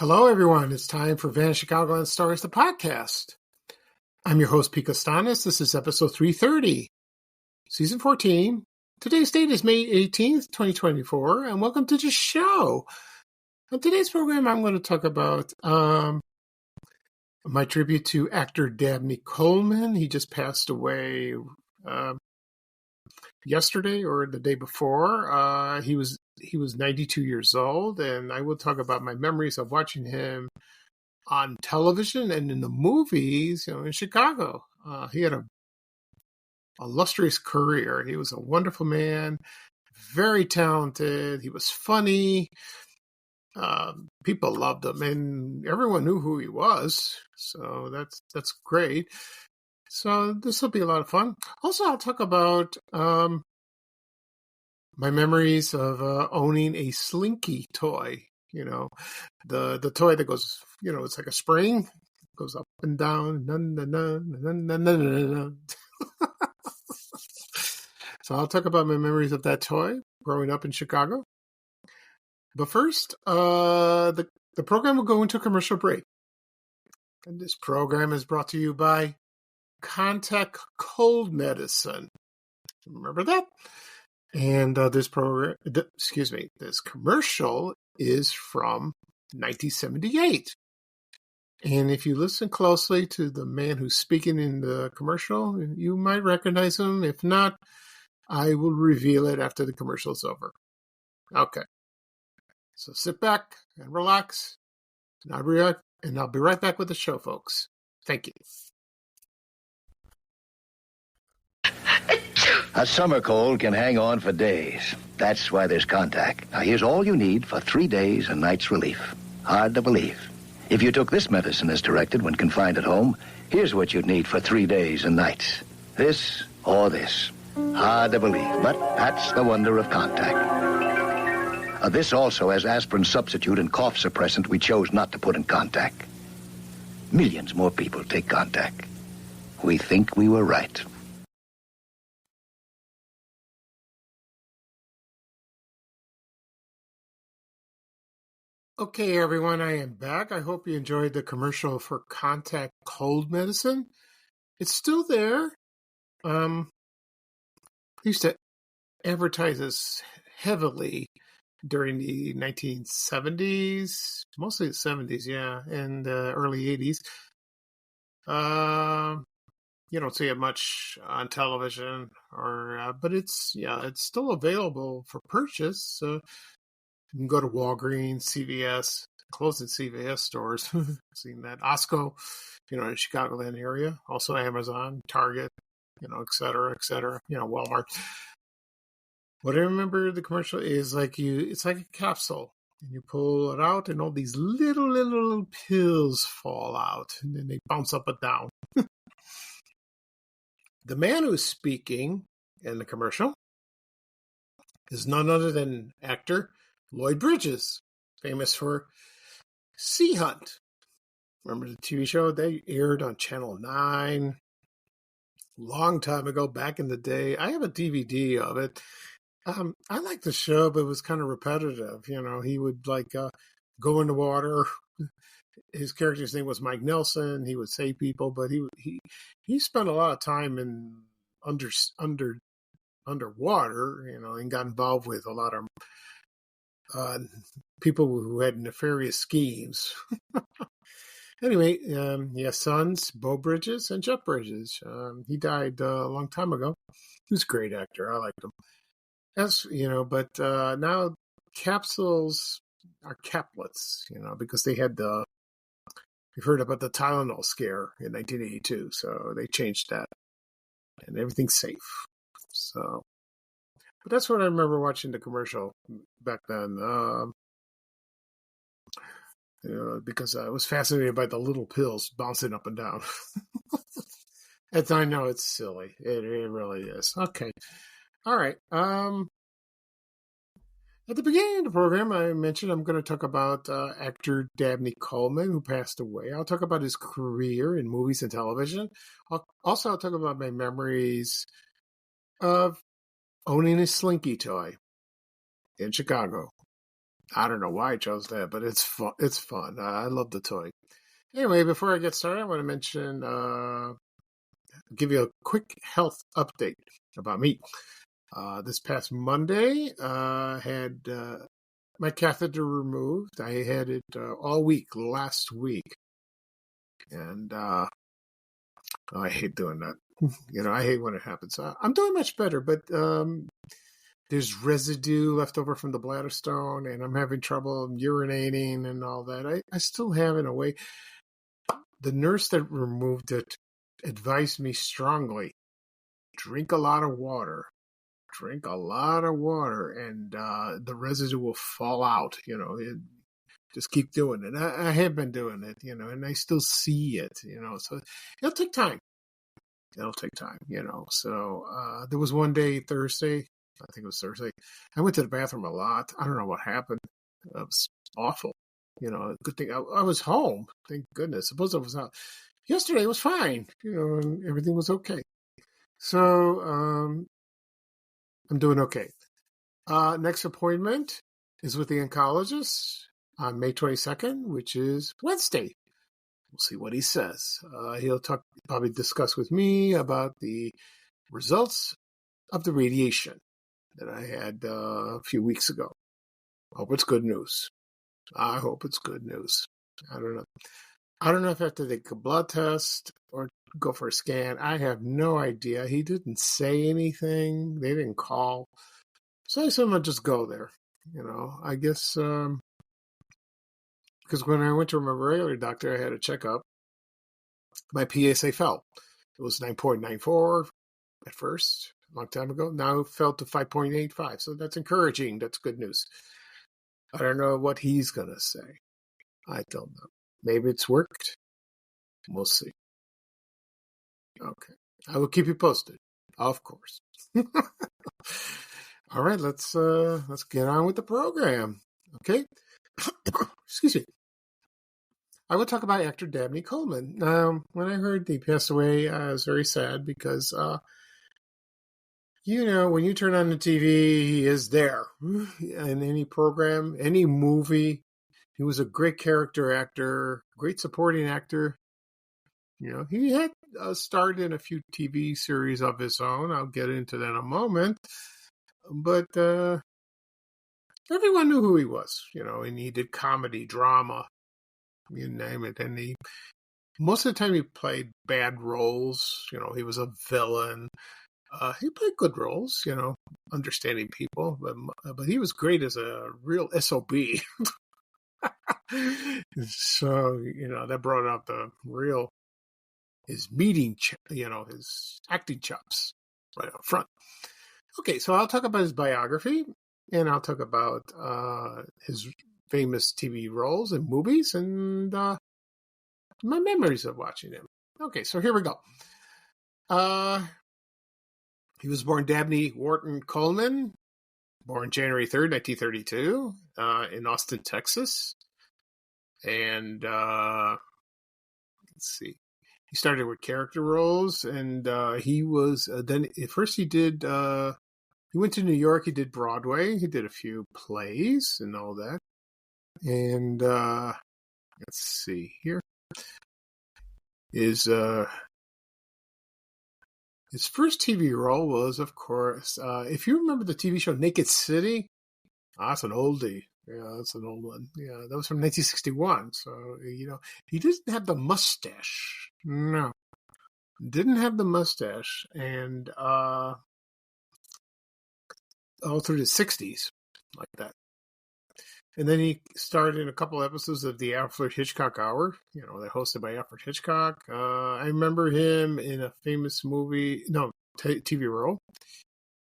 Hello, everyone. It's time for Vanished Chicagoland Stories, the podcast. I'm your host, Pete Costanis. This is episode 330, season 14. Today's date is May 18th, 2024, and welcome to the show. On today's program, I'm going to talk about my tribute to actor Dabney Coleman. He just passed away yesterday or the day before. He was 92 years old, and I will talk about my memories of watching him on television and in the movies, in Chicago. He had a illustrious career. He was a wonderful man, very talented. He was funny. People loved him, and everyone knew who he was. So that's great. So this will be a lot of fun. Also, I'll talk about my memories of owning a Slinky Toy. The toy that goes, it's like a spring, goes up and down. So I'll talk about my memories of that toy growing up in Chicago. But first, the program will go into a commercial break. And this program is brought to you by Contact Cold Medicine. Remember that? And this commercial is from 1978. And if you listen closely to the man who's speaking in the commercial, you might recognize him. If not, I will reveal it after the commercial is over. Okay. So sit back and relax, and I'll be right back with the show, folks. Thank you. A summer cold can hang on for days. That's why there's Contact. Now, here's all you need for 3 days and nights relief. Hard to believe. If you took this medicine as directed when confined at home, here's what you'd need for 3 days and nights. This or this. Hard to believe, but that's the wonder of Contact. This also has aspirin substitute and cough suppressant we chose not to put in Contact. Millions more people take Contact. We think we were right. Okay, everyone, I am back. I hope you enjoyed the commercial for Contact Cold Medicine. It's still there. They used to advertise this heavily during the 1970s, mostly the 70s, yeah, and early 80s. You don't see it much on television, but it's still available for purchase. You can go to Walgreens, CVS, closing CVS stores. Seen that. Osco, in the Chicagoland area. Also Amazon, Target, et cetera, Walmart. What I remember the commercial is it's like a capsule. And you pull it out and all these little pills fall out. And then they bounce up and down. The man who's speaking in the commercial is none other than actor Lloyd Bridges, famous for Sea Hunt. Remember the TV show? They aired on Channel 9 long time ago, back in the day. I have a DVD of it. I liked the show, but it was kind of repetitive. He would go in the water. His character's name was Mike Nelson. He would save people, but he spent a lot of time in underwater, and got involved with a lot of people who had nefarious schemes. Anyway, he has sons, Beau Bridges and Jeff Bridges. He died a long time ago. He was a great actor. I liked him. But now capsules are caplets, because they had you've heard about the Tylenol scare in 1982, so they changed that. And everything's safe. So, but that's what I remember watching the commercial back then. Because I was fascinated by the little pills bouncing up and down. And I know it's silly. It really is. Okay. All right. At the beginning of the program, I mentioned I'm going to talk about actor Dabney Coleman, who passed away. I'll talk about his career in movies and television. I'll talk about my memories of owning a Slinky Toy in Chicago. I don't know why I chose that, but it's fun. It's fun. I love the toy. Anyway, before I get started, I want to mention, give you a quick health update about me. This past Monday, had my catheter removed. I had it all week last week, and I hate doing that. I hate when it happens. I'm doing much better, but there's residue left over from the bladder stone, and I'm having trouble urinating and all that. I still have, in a way. The nurse that removed it advised me strongly, drink a lot of water. Drink a lot of water, and the residue will fall out. Just keep doing it. I have been doing it, and I still see it, so it'll take time. So there was one day, Thursday, I think it was Thursday, I went to the bathroom a lot. I don't know what happened. It was awful. Good thing I was home. Thank goodness. Suppose I was out. Yesterday was fine, and everything was okay. So I'm doing okay. Next appointment is with the oncologist on May 22nd, which is Wednesday. We'll see what he says. He'll probably discuss with me about the results of the radiation that I had a few weeks ago. Hope it's good news. I hope it's good news. I don't know. I don't know if I have to take a blood test or go for a scan. I have no idea. He didn't say anything. They didn't call. So I assume I'll just go there. I guess because when I went to my regular doctor, I had a checkup. My PSA fell. It was 9.94 at first, a long time ago. Now it fell to 5.85. So that's encouraging. That's good news. I don't know what he's going to say. I don't know. Maybe it's worked. We'll see. Okay. I will keep you posted. Of course. All right, let's get on with the program. Okay? Excuse me. I will talk about actor Dabney Coleman. When I heard he passed away, I was very sad because when you turn on the TV, he is there. In any program, any movie. He was a great character actor, great supporting actor. He had starred in a few TV series of his own. I'll get into that in a moment. But everyone knew who he was, and he did comedy, drama, you name it. And most of the time he played bad roles. He was a villain. He played good roles, understanding people, but he was great as a real SOB. So, that brought out his his acting chops right up front. Okay, so I'll talk about his biography, and I'll talk about his famous TV roles and movies, and my memories of watching him. Okay, so here we go. He was born Dabney Wharton Coleman, born January 3rd, 1932, in Austin, Texas. And let's see. He started with character roles, and he was then at first he did. He went to New York. He did Broadway. He did a few plays and all that. And let's see here. His first TV role was, of course, if you remember the TV show Naked City. That's an oldie. Yeah, that's an old one. Yeah, that was from 1961. So, he didn't have the mustache. No. Didn't have the mustache. And all through the 60s, like that. And then he starred in a couple episodes of the Alfred Hitchcock Hour, that hosted by Alfred Hitchcock. I remember him in a famous movie, TV role.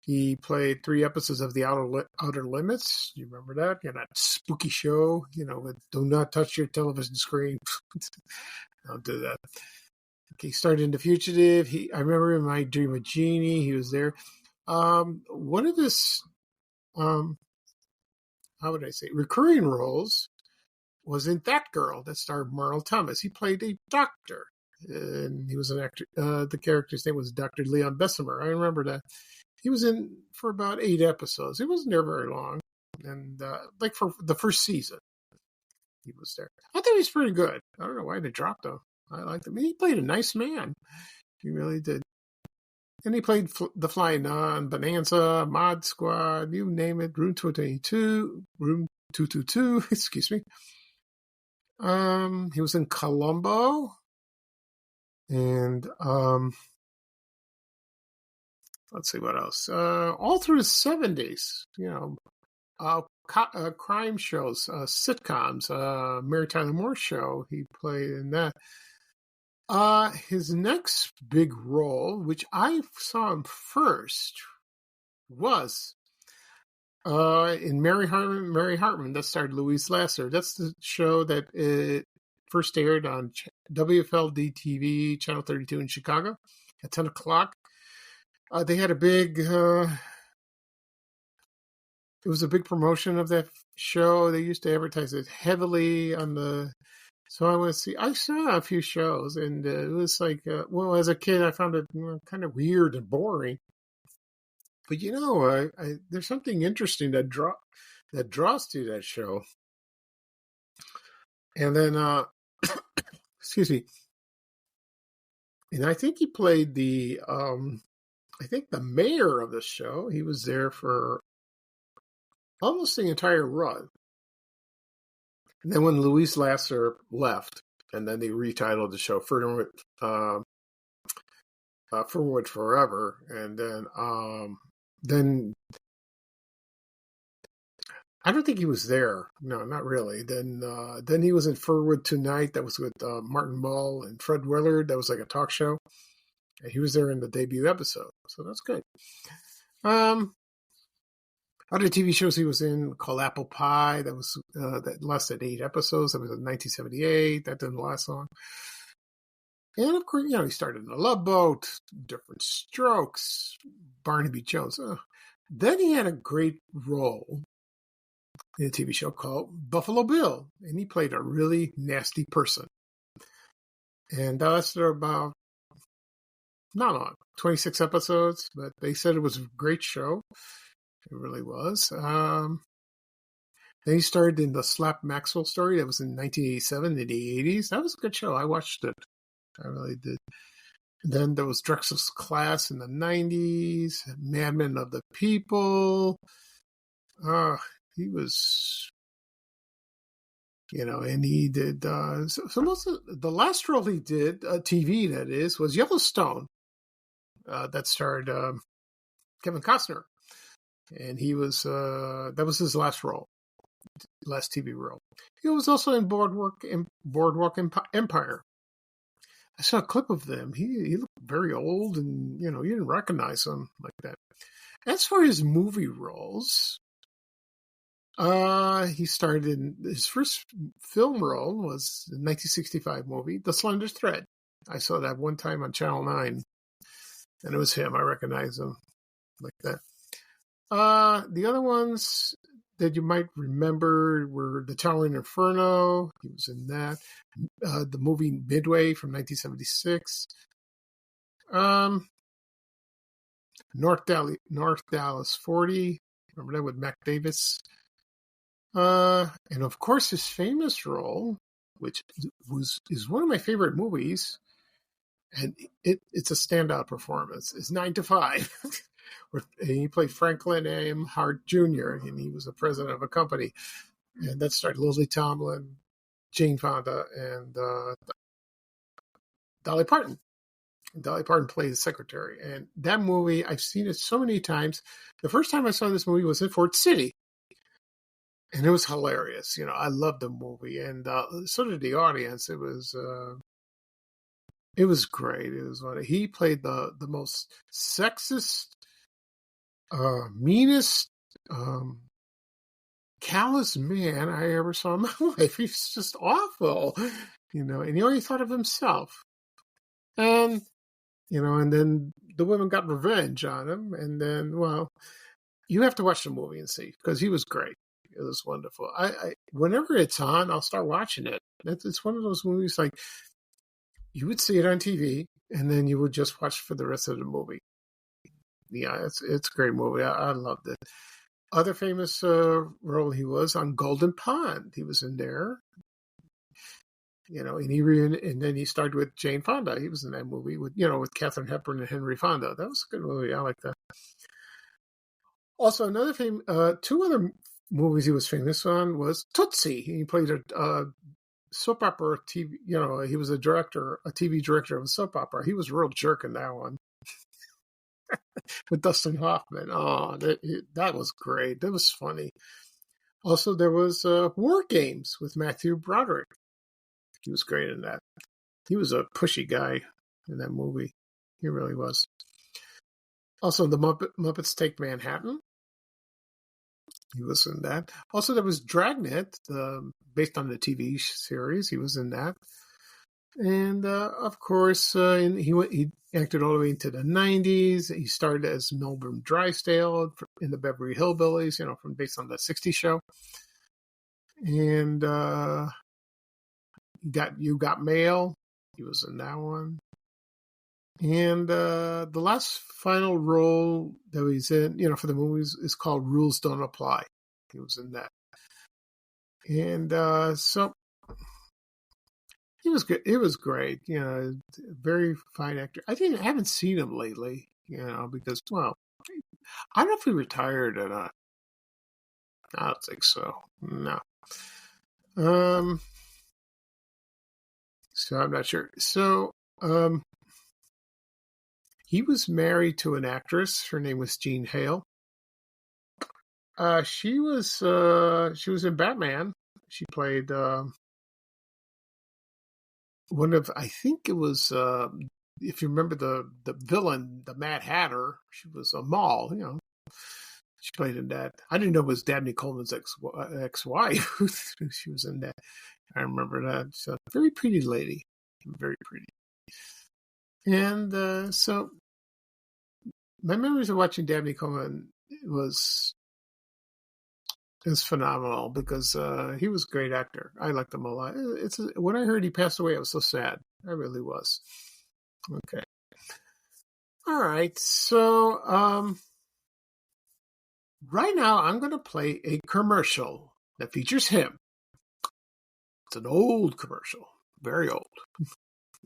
He played 3 episodes of The Outer Limits. You remember that? That spooky show, with do not touch your television screen. Don't do that. Okay, he started in The Fugitive. I remember in My Dream of Jeannie, he was there. One of his, how would I say, recurring roles was in That Girl that starred Merle Thomas. He played a doctor, and he was an actor. The character's name was Dr. Leon Bessemer. I remember that. He was in for about 8 episodes. He wasn't there very long. And like for the first season, he was there. I thought he was pretty good. I don't know why they dropped him. I liked him. He played a nice man. He really did. And he played The Flying Nun, Bonanza, Mod Squad, you name it, Room 222, Room 222, excuse me. He was in Columbo. And let's see what else. All through the 70s, crime shows, sitcoms, Mary Tyler Moore Show, he played in that. His next big role, which I saw him first, was in Mary Hartman. That starred Louise Lasser. That's the show that it first aired on WFLD TV, Channel 32 in Chicago at 10 o'clock. They had a big... it was a big promotion of that show. They used to advertise it heavily on the... So I saw a few shows, and it was like, as a kid, I found it kind of weird and boring. But there's something interesting that draws to that show. And then, excuse me. And I think he played the mayor of the show. He was there for almost the entire run. And then when Louise Lasser left, and then they retitled the show Fernwood Forever, and then I don't think he was there. No, not really. Then he was in Fernwood Tonight. That was with Martin Mull and Fred Willard. That was like a talk show. And he was there in the debut episode, so that's good. Other TV shows he was in called Apple Pie. That was that lasted 8 episodes. That was in 1978. That didn't last long. And of course, he started in The Love Boat, Different Strokes, Barnaby Jones. Then he had a great role in a TV show called Buffalo Bill, and he played a really nasty person. And that lasted about not long, 26 episodes, but they said it was a great show. It really was. Then he starred in the Slap Maxwell Story. That was in 1987 in the 80s. That was a good show. I watched it. I really did. And then there was Drexel's Class in the 90s. Madman of the People. He was, and he did. So most of the last role he did, TV that is, was Yellowstone. That starred Kevin Costner. And he was, that was his last TV role. He was also in Boardwalk Empire. I saw a clip of them. He looked very old, and, you didn't recognize him like that. As for his movie roles, he starred in, his first film role was the 1965 movie, The Slender Thread. I saw that one time on Channel 9, and it was him. I recognized him like that. The other ones that you might remember were The Towering Inferno. He was in that. The movie Midway from 1976. North Dallas 40. Remember that with Mac Davis? And of course his famous role, which is one of my favorite movies, and it's a standout performance, is 9 to 5. And he played Franklin M. Hart Jr., and he was the president of a company. And that starred Lily Tomlin, Jane Fonda, and Dolly Parton. And Dolly Parton played the secretary. And that movie, I've seen it so many times. The first time I saw this movie was in Fort City. And it was hilarious. I loved the movie. And so did the audience. It was great. It was he played the most sexist, meanest, callous man I ever saw in my life. He's just awful, and he only thought of himself. And, and then the women got revenge on him. And then, you have to watch the movie and see, because he was great. It was wonderful. I whenever it's on, I'll start watching it. It's one of those movies like you would see it on TV, and then you would just watch for the rest of the movie. Yeah, it's a great movie. I loved it. Other famous role he was on Golden Pond. He was in there. And then he starred with Jane Fonda. He was in that movie with Katharine Hepburn and Henry Fonda. That was a good movie. I like that. Also, two other movies he was famous on was Tootsie. He played a soap opera TV. He was a TV director of a soap opera. He was a real jerk in that one with Dustin Hoffman. Oh, that was great. That was funny. Also, there was War Games with Matthew Broderick. He was great in that. He was a pushy guy in that movie. He really was. Also, the Muppets Take Manhattan. He was in that. Also, there was Dragnet, based on the TV series. He was in that. And, of course, he acted all the way into the 90s. He started as Melbourne Drysdale in the Beverly Hillbillies, based on the 60s show. And You Got Mail. He was in that one. And the last final role that he's in, for the movies is called Rules Don't Apply. He was in that. And so he was good. It was great. Very fine actor. I haven't seen him lately, because, well, I don't know if he retired or not. I don't think so. No. So I'm not sure. So, he was married to an actress. Her name was Jean Hale. She was in Batman. She played one of, I think it was, if you remember the villain, the Mad Hatter. She was a Maul. She played in that. I didn't know it was Dabney Coleman's ex-wife. She was in that. I remember that. So, very pretty lady. Very pretty. And so my memories of watching Dabney Coleman was phenomenal because he was a great actor. I liked him a lot. When I heard he passed away, I was so sad. I really was. Okay. All right. So right now I'm going to play a commercial that features him. It's an old commercial, very old.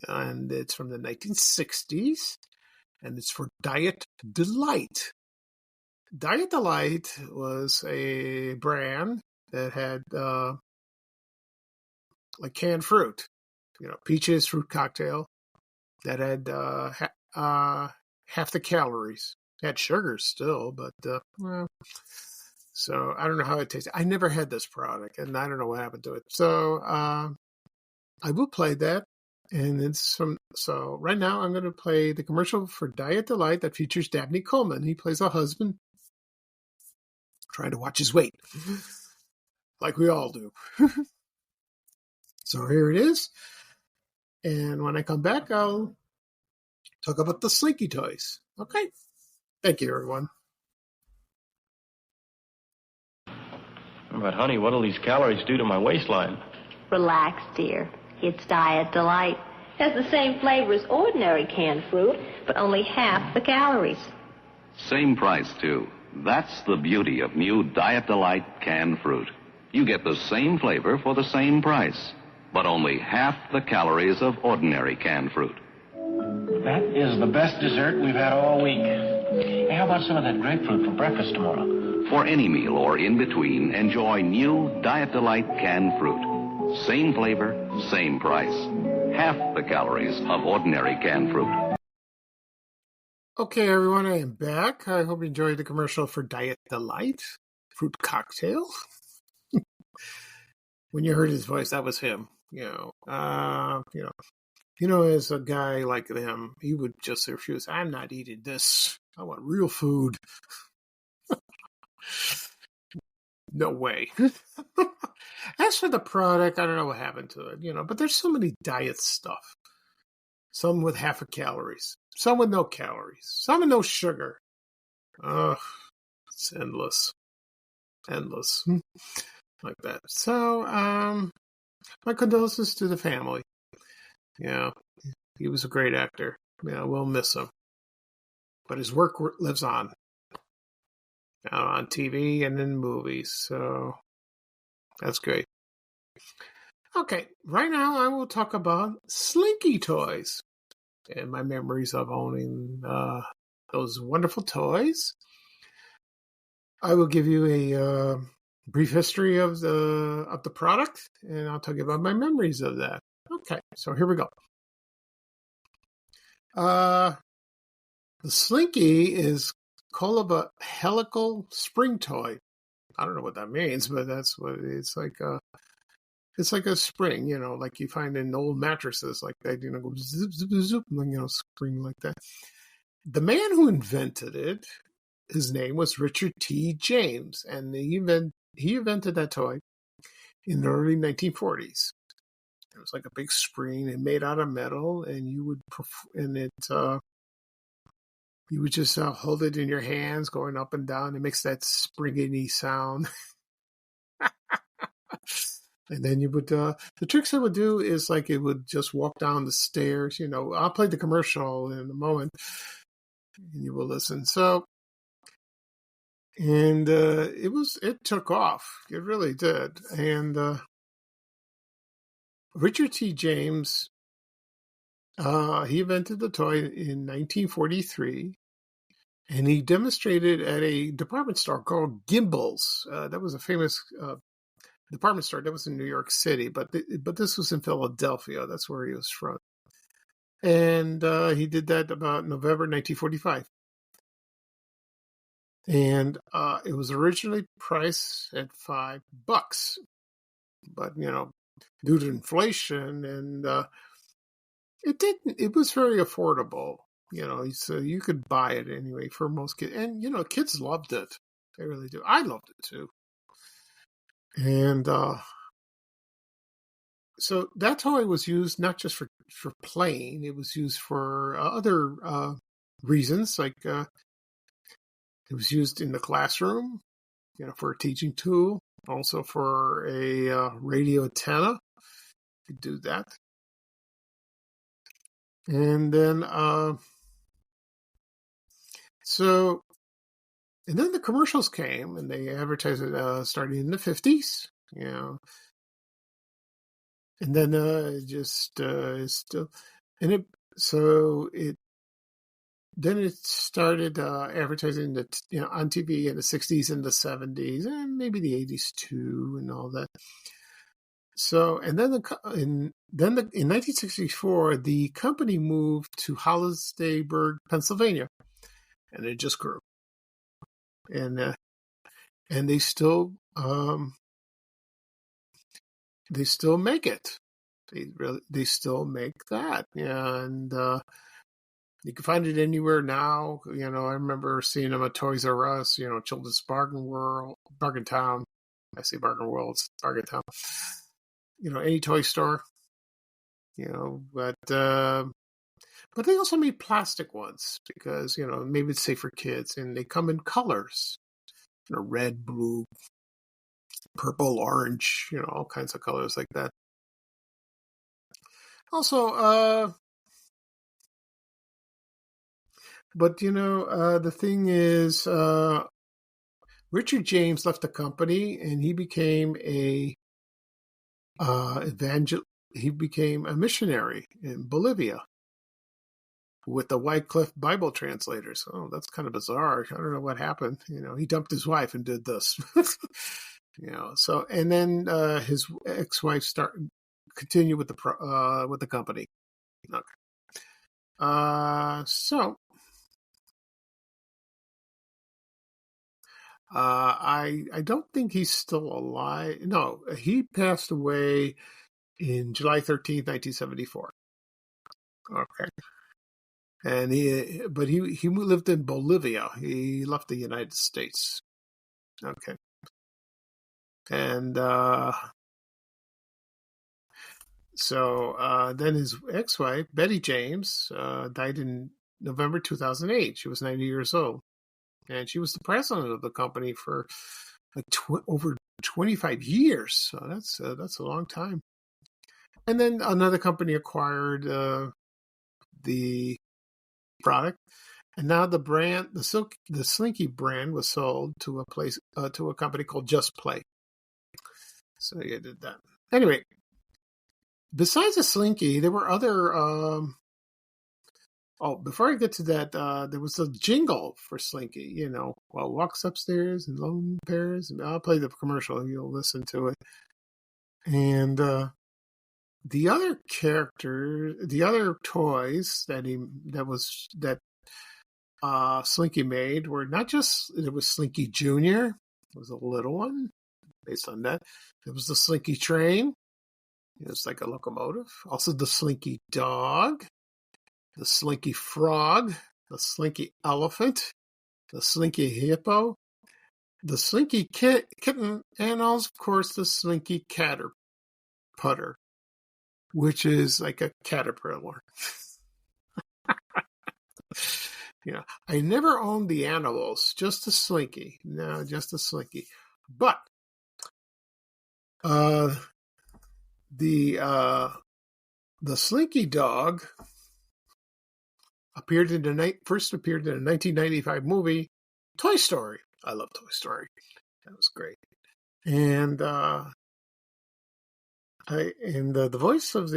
And it's from the 1960s, and it's for Diet Delight. Diet Delight was a brand that had like canned fruit, peaches fruit cocktail that had half the calories. It had sugar still, but so I don't know how it tastes. I never had this product, and I don't know what happened to it. So I will play that. And so right now I'm going to play the commercial for Diet Delight that features Dabney Coleman. He plays a husband trying to watch his weight, like we all do. So here it is. And when I come back, I'll talk about the Slinky Toys. Okay. Thank you, everyone. But, honey, what'll these calories do to my waistline? Relax, dear. It's Diet Delight. Has the same flavor as ordinary canned fruit, but only half the calories. Same price, too. That's the beauty of new Diet Delight canned fruit. You get the same flavor for the same price, but only half the calories of ordinary canned fruit. That is the best dessert we've had all week. Hey, how about some of that grapefruit for breakfast tomorrow? For any meal or in between, enjoy new Diet Delight canned fruit. Same flavor, same price. Half the calories of ordinary canned fruit. Okay, everyone, I am back. I hope you enjoyed the commercial for Diet Delight fruit cocktail. When you heard his voice, that was him. As a guy like him, he would just refuse. I'm not eating this. I want real food. No way. As for the product, I don't know what happened to it, but there's so many diet stuff. Some with half a calories, some with no calories, some with no sugar. Ugh, it's endless. Like that. So, my condolences to the family. He was a great actor. We'll miss him. But his work lives on. on TV and in movies. So that's great. Okay, right now I will talk about Slinky Toys and my memories of owning those wonderful toys. I will give you a brief history of the product, and I'll tell you about my memories of that. Okay, so here we go. The Slinky is called a helical spring toy. I don't know what that means, but that's what it's like. It's like a spring, like you find in old mattresses, like that, go zip, zip, zip, spring like that. The man who invented it, his name was Richard T. James, and he invented that toy in the early 1940s. It was like a big spring and made out of metal, and you would just hold it in your hands, going up and down. It makes that springy sound. And then you would, the tricks I would do is like it would just walk down the stairs. I'll play the commercial in a moment, and you will listen. So, and it took off. It really did. And Richard T. James, he invented the toy in 1943, and he demonstrated at a department store called Gimbel's. That was a famous department store that was in New York City, but this was in Philadelphia. That's where he was from. And he did that about November 1945. And it was originally priced at $5, but due to inflation, and it was very affordable. So you could buy it anyway for most kids, and kids loved it. They really do. I loved it too. And so that toy was used not just for playing; it was used for other reasons. Like it was used in the classroom, for a teaching tool. Also for a radio antenna, you could do that. And then and then the commercials came, and they advertised it starting in the 50s, and then then it started advertising that on TV in the 60s and the 70s and maybe the 80s too, and all that. So, and then in 1964, the company moved to Hollidaysburg, Pennsylvania, and it just grew. And they still make it. They still make that. Yeah, and you can find it anywhere now. I remember seeing them at Toys R Us, Children's Bargain Town. I say Bargain World, it's Bargain Town. Any toy store. But they also made plastic ones because, maybe it's safe for kids, and they come in colors, red, blue, purple, orange, all kinds of colors like that. Also, but the thing is, Richard James left the company, and he became a he became a missionary in Bolivia with the Wycliffe Bible translators. Oh, that's kind of bizarre. I don't know what happened. He dumped his wife and did this. So, and then his ex-wife continued with the company. Okay. So I don't think he's still alive. No, he passed away in July 13th, 1974. Okay. And he lived in Bolivia. He left the United States. Okay. And so then his ex-wife, Betty James, died in November 2008. She was 90 years old. And she was the president of the company for over 25 years. So that's a long time. And then another company acquired the product, And now the Slinky brand was sold to a company called Just Play. So you did that. Anyway, besides the Slinky, there were other. Before I get to that, there was a jingle for Slinky. Walks upstairs in lone pairs. And I'll play the commercial and you'll listen to it. And the other toys that Slinky made were not just, it was Slinky Jr., it was a little one based on that. There was the Slinky Train. It's like a locomotive. Also the Slinky Dog, the Slinky Frog, the Slinky Elephant, the Slinky Hippo, the Slinky Kitten, and also, of course, the Slinky Caterputter, which is like a caterpillar. I never owned the animals, just the Slinky. No, just the Slinky. But the Slinky Dog first appeared in a 1995 movie, Toy Story. I love Toy Story. That was great. And the voice of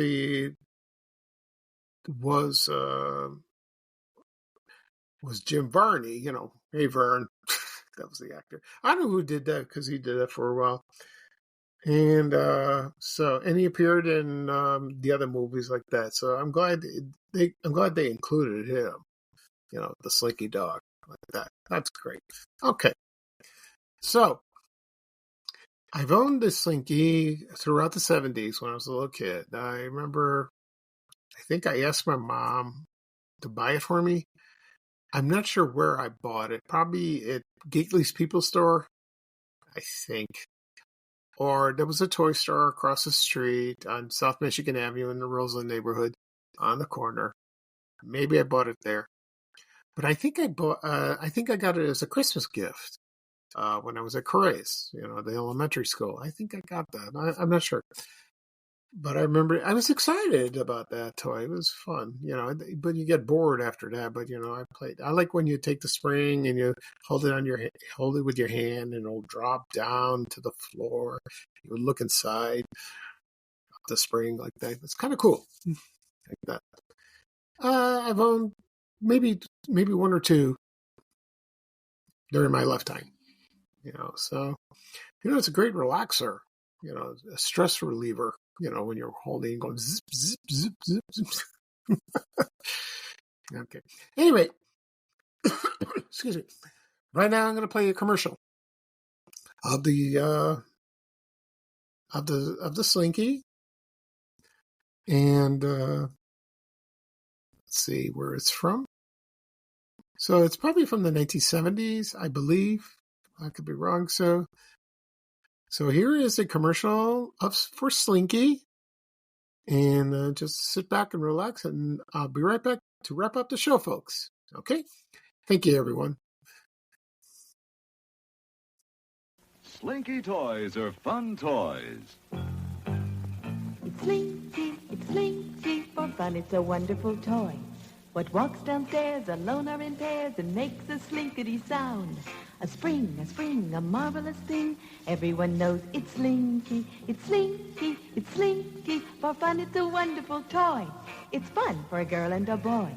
was Jim Varney. Hey Vern, that was the actor. I don't know who did that because he did that for a while. And he appeared in the other movies like that. So I'm glad they included him. The Slinky Dog like that. That's great. Okay, so I've owned the Slinky throughout the 70s when I was a little kid. I remember, I think I asked my mom to buy it for me. I'm not sure where I bought it. Probably at Gately's People Store, I think. Or there was a toy store across the street on South Michigan Avenue in the Roseland neighborhood on the corner. Maybe I bought it there. But I think I got it as a Christmas gift when I was at Corrales, the elementary school. I think I got that. I'm not sure. But I remember I was excited about that toy. It was fun, but you get bored after that. But, I played. I like when you take the spring and you hold it with your hand and it'll drop down to the floor. You would look inside the spring like that. It's kind of cool. Like that. I've owned maybe one or two during my lifetime. So it's a great relaxer. A stress reliever. When you're holding and going zip, zip, zip, zip, zip. Okay. Anyway, excuse me. Right now, I'm going to play a commercial of the Slinky, and let's see where it's from. So it's probably from the 1970s, I believe. I could be wrong. So here is a commercial for Slinky, and just sit back and relax, and I'll be right back to wrap up the show, folks. Okay? Thank you, everyone. Slinky toys are fun toys. It's Slinky, for fun it's a wonderful toy. What walks downstairs alone or in pairs and makes a slinkity sound. A spring, a marvelous thing. Everyone knows it's Slinky. It's Slinky, it's Slinky. For fun, it's a wonderful toy. It's fun for a girl and a boy.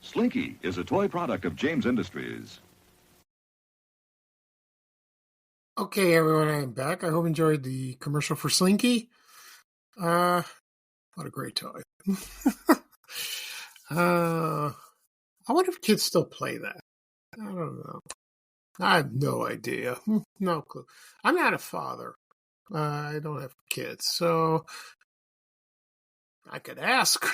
Slinky is a toy product of James Industries. Okay, everyone, I'm back. I hope you enjoyed the commercial for Slinky. What a great toy. I wonder if kids still play that. I don't know. I have no idea. No clue. I'm not a father. I don't have kids, so I could ask.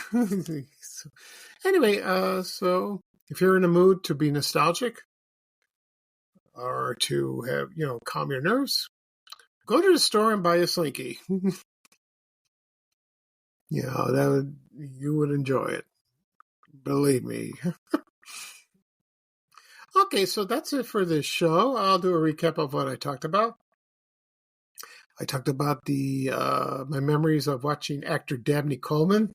Anyway, so if you're in a mood to be nostalgic or to have, calm your nerves, go to the store and buy a Slinky. You would enjoy it. Believe me. Okay, so that's it for this show. I'll do a recap of what I talked about. I talked about my memories of watching actor Dabney Coleman.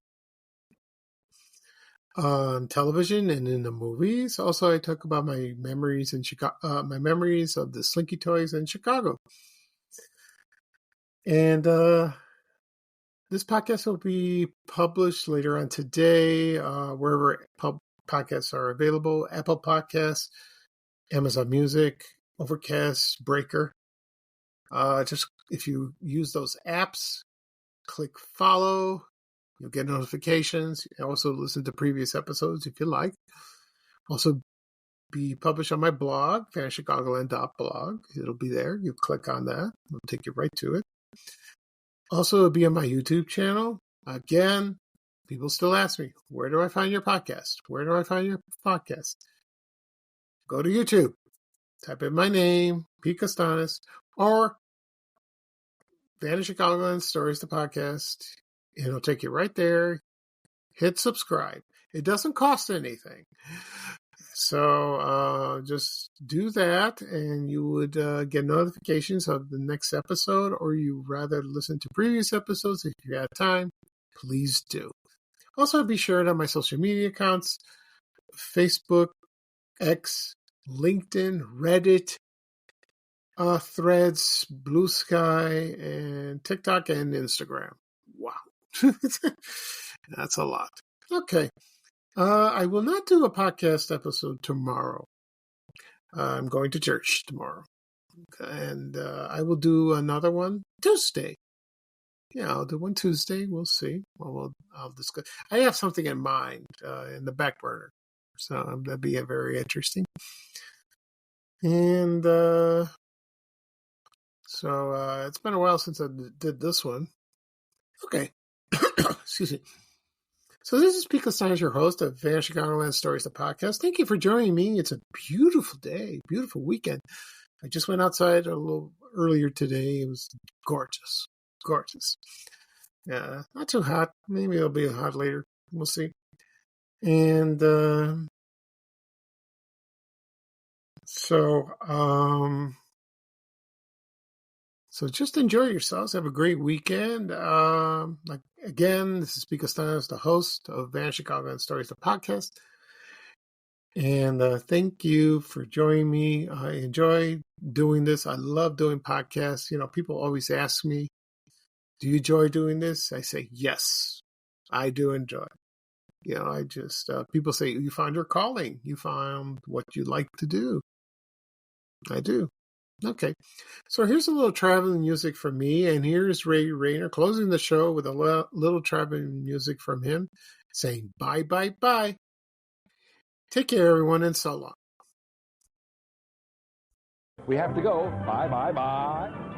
on television and in the movies. Also, I talk about my memories in Chicago, my memories of the Slinky Toys in Chicago. And this podcast will be published later on today, wherever podcasts are available: Apple Podcasts, Amazon Music, Overcast, Breaker. Just if you use those apps, click follow. You'll get notifications. You can also listen to previous episodes if you like. Also be published on my blog, vanishchicagoland.blog. It'll be there. You click on that. It'll take you right to it. Also, it'll be on my YouTube channel. Again, people still ask me, where do I find your podcast? Where do I find your podcast? Go to YouTube. Type in my name, Pete Costanis, or Vanish Chicagoland Stories, the podcast. It'll take you right there. Hit subscribe. It doesn't cost anything. So just do that, and you would get notifications of the next episode, or you rather listen to previous episodes if you have time. Please do. Also, be sure on my social media accounts: Facebook, X, LinkedIn, Reddit, Threads, Blue Sky, and TikTok and Instagram. Wow. That's a lot. Okay. I will not do a podcast episode tomorrow. I'm going to church tomorrow. And I will do another one Tuesday. Yeah, I'll do one Tuesday. We'll see. I'll discuss. I have something in mind in the back burner. So that'd be very interesting. And so it's been a while since I did this one. Okay. Excuse me. So this is Pete Costanis, your host of Vanish Chicagoland Stories, the podcast. Thank you for joining me. It's a beautiful day, beautiful weekend. I just went outside a little earlier today. It was gorgeous, gorgeous. Yeah, not too hot. Maybe it'll be hot later. We'll see. And so just enjoy yourselves. Have a great weekend. Again, this is Pete Costanis, the host of Vanish Chicagoland Stories, the podcast. And thank you for joining me. I enjoy doing this. I love doing podcasts. You know, people always ask me, do you enjoy doing this? I say, yes, I do enjoy it. You know, I just, people say, you found your calling. You found what you like to do. I do. Okay. So here's a little traveling music from me. And here's Ray Rayner closing the show with a little traveling music from him saying, bye, bye, bye. Take care, everyone, and so long. We have to go. Bye, bye, bye.